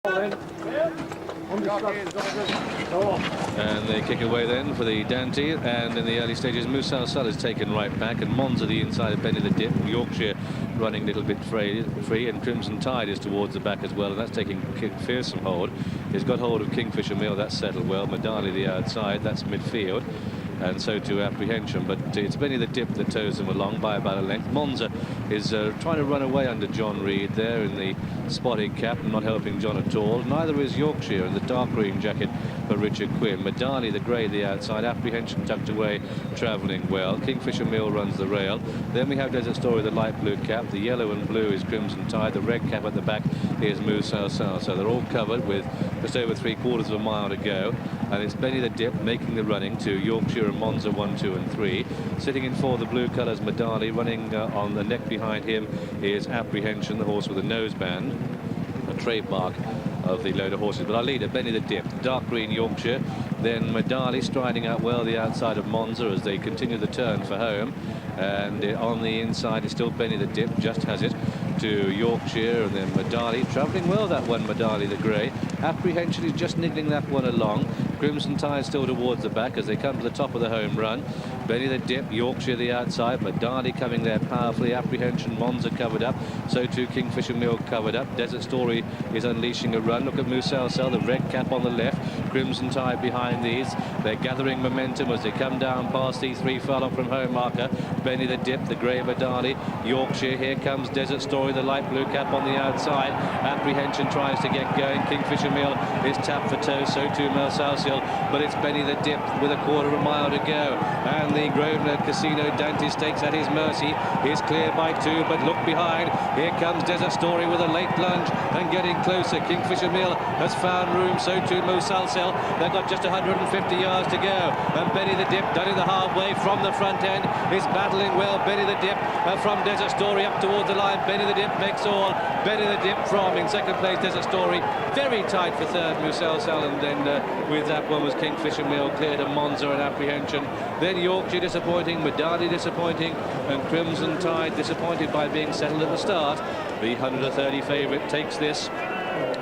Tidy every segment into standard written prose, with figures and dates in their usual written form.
And they kick away then for the Dante, and in the early stages Moussa Sal is taken right back, and Monza the inside of Benny the Dip. Yorkshire running a little bit free, and Crimson Tide is towards the back as well, and that's taking fearsome hold. He's got hold of Kingfisher Mill, that's settled well. Medali the outside, that's midfield, and so to Apprehension, but it's Benny the Dip that tows them along by about a length. Monza is trying to run away under John Reed there in the spotted cap, not helping John at all. Neither is Yorkshire in the dark green jacket for Richard Quinn. Medali the grey the outside, Apprehension tucked away, travelling well. Kingfisher Mill runs the rail. Then we have Desert Story, the light blue cap. The yellow and blue is Crimson Tide. The red cap at the back is Moussa Sal. So they're all covered with just over 3/4 of a mile to go, and it's Benny the Dip making the running to Yorkshire and Monza 1, 2 and 3. Sitting in for the blue colours, Medali. Running on the neck behind him is Apprehension, the horse with a noseband, a trademark of the load of horses. But our leader, Benny the Dip, dark green Yorkshire. Then Medali striding out well the outside of Monza as they continue the turn for home. And on the inside is still Benny the Dip, just has it to Yorkshire, and then Medali travelling well, that one, Medali the grey. Apprehension is just niggling that one along. Crimson Tide still towards the back as they come to the top of the home run. Benny the Dip, Yorkshire the outside, Medali coming there powerfully. Apprehension, Monza covered up, so too Kingfisher Mill covered up. Desert Story is unleashing a run. Look at Moussa Sal, the red cap on the left. Crimson Tide behind these. They're gathering momentum as they come down past the 3 furlong from home marker. Benny the Dip, the grey Medali, Yorkshire. Here comes Desert Story, the light blue cap on the outside. Apprehension tries to get going. Kingfisher Mill is tapped for toe, so too Moussa Sal, but it's Benny the Dip with 1/4 of a mile to go. And the Grosvenor Casino Dante Stakes at his mercy is clear by 2, but look behind. Here comes Desert Story with a late lunge and getting closer. Kingfisher Mill has found room, so too Moussa Sal. They've got just 150 yards to go, and Benny the Dip, done it the hard way from the front end, is battling well. Benny the Dip from Desert Story up towards the line. Benny the Dip makes all. Benny the Dip from in second place Desert Story, very tight for third Moussa Sal, and then with that one was Kingfisher Mill, cleared of Monza and Apprehension. Then Yorkshire disappointing, Medali disappointing, and Crimson Tide disappointed by being settled at the start. The 130 favourite takes this.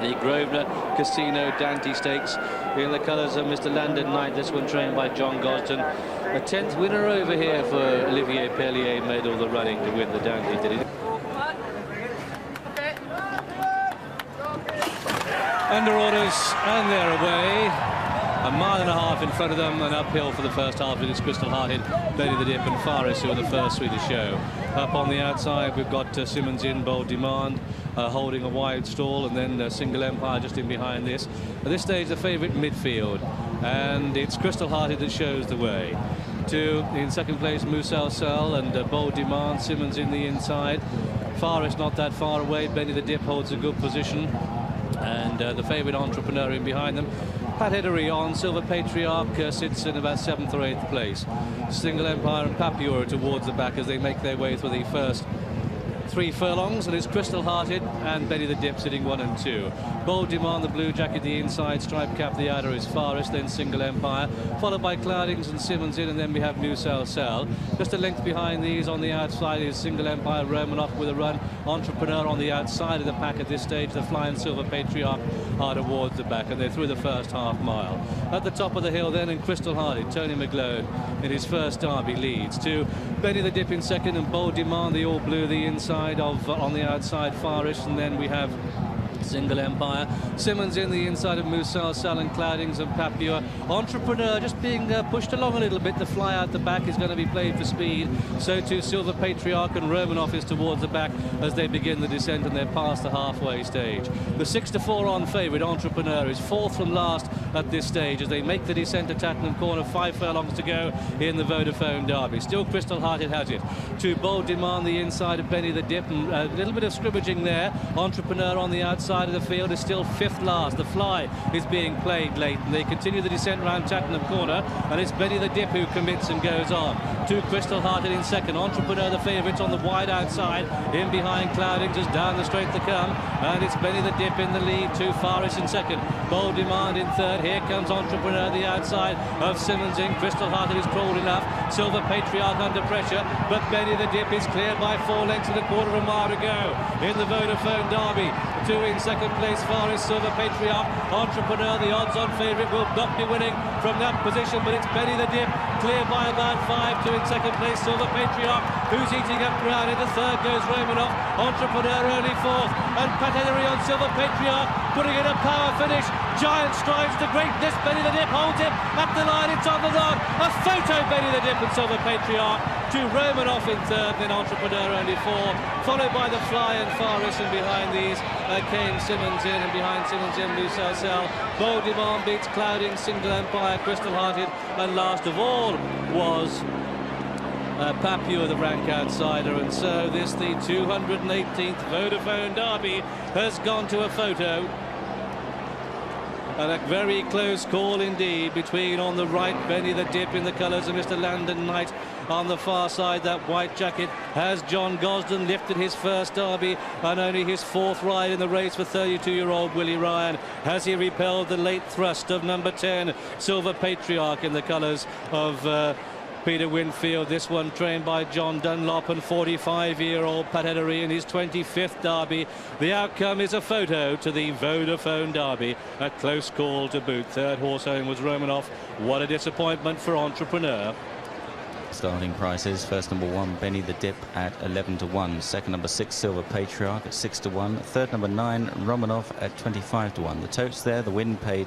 The Grosvenor Casino Dante Stakes in the colours of Mr. Landon Knight, this one trained by John Gosden. A 10th winner over here for Olivier Pellier, made all the running to win the Dante, did he? Under orders, and they're away. 1.5 miles in front of them, and uphill for the first half. It is Crystal Hearted, Benny the Dip and Faris who are the first three to show. Up on the outside we've got Simmons in, Bold Demand holding a wide stall, and then Single Empire just in behind this. At this stage the favourite midfield, and it's Crystal Hearted that shows the way. In second place Moussa Sal and Bold Demand, Simmons in the inside. Faris not that far away, Benny the Dip holds a good position, and the favourite Entrepreneur in behind them. Pat Heddery on, Silver Patriarch sits in about 7th or 8th place. Single Empire and Papua towards the back as they make their way through the first 3 furlongs, and it's Crystal Hearted and Benny the Dip sitting 1 and 2. Bold Demand, the blue jacket, the inside, stripe cap, the outer is Faris, then Single Empire, followed by Cloudings and Simmons in, and then we have Moussa Sal. Just a length behind these on the outside is Single Empire, Romanoff with a run. Entrepreneur on the outside of the pack at this stage. The Flying Silver Patriarch are towards the back, and they're through the first half mile. At the top of the hill then, in Crystal Hearted, Tony McGlone in his first derby leads to Benny the Dip in second, and Bold Demand, the all blue, the inside of on the outside Faris, and then we have Single Empire. Simmons in the inside of Moussa Sal and Cloudings and Papua. Entrepreneur just being pushed along a little bit. The fly out the back is going to be played for speed. So too Silver Patriarch, and Romanoff is towards the back as they begin the descent, and they're past the halfway stage. The 6-4 on favourite Entrepreneur is 4th from last at this stage as they make the descent to Tattenham Corner. 5 furlongs to go in the Vodafone Derby. Still Crystal Hearted has it. To Bold Demand, the inside of Benny the Dip, and a little bit of scrimmaging there. Entrepreneur on the outside of the field is still 5th last. The fly is being played late, and they continue the descent round Tattenham Corner, and it's Benny the Dip who commits and goes on. To Crystal Hearted in second. Entrepreneur the favourites on the wide outside. In behind Cloudings is down the straight to come, and it's Benny the Dip in the lead. To Faris in second. Bold Demand in third. Here comes Entrepreneur the outside of Simmons in. Crystal Hearted is crawled enough. Silver Patriarch under pressure, but Benny the Dip is cleared by 4 lengths and 1/4 of a mile to go in the Vodafone Derby. 2 in second place, Forest Silver Patriarch. Entrepreneur, the odds-on favourite, will not be winning from that position, but it's Benny the Dip, clear by about 5. 2 in second place, Silver Patriarch, who's eating up ground. Into third goes Romanov. Entrepreneur only fourth, and Patenary on Silver Patriarch, putting in a power finish. Giant strides to greatness. Benny the Dip holds him at the line. It's on the rod. A photo, Benny the Dip and Silver Patriarch. To Romanov in third, then Entrepreneur only four, followed by the Fly and Forest, and behind these came Simmons in, and behind Simmons in, Musa Sal. Bold Demand beats Clouding, Single Empire, Crystal Hearted, and last of all was Papua, the rank outsider. And so this, the 218th Vodafone Derby, has gone to a photo. And a very close call indeed between, on the right, Benny the Dip in the colours of Mr. Landon Knight. On the far side, that white jacket, has John Gosden lifted his first derby and only his fourth ride in the race for 32-year-old Willie Ryan? Has he repelled the late thrust of number 10, Silver Patriarch, in the colours of Peter Winfield? This one trained by John Dunlop, and 45-year-old Pat Edery in his 25th derby. The outcome is a photo to the Vodafone Derby. A close call to boot. Third horse home was Romanov. What a disappointment for Entrepreneur. Starting prices: first number 1, Benny the Dip, at 11 to 1. Second number 6, Silver Patriarch, at 6 to 1. Third number 9, Romanov, at 25 to 1. The totes there: the win paid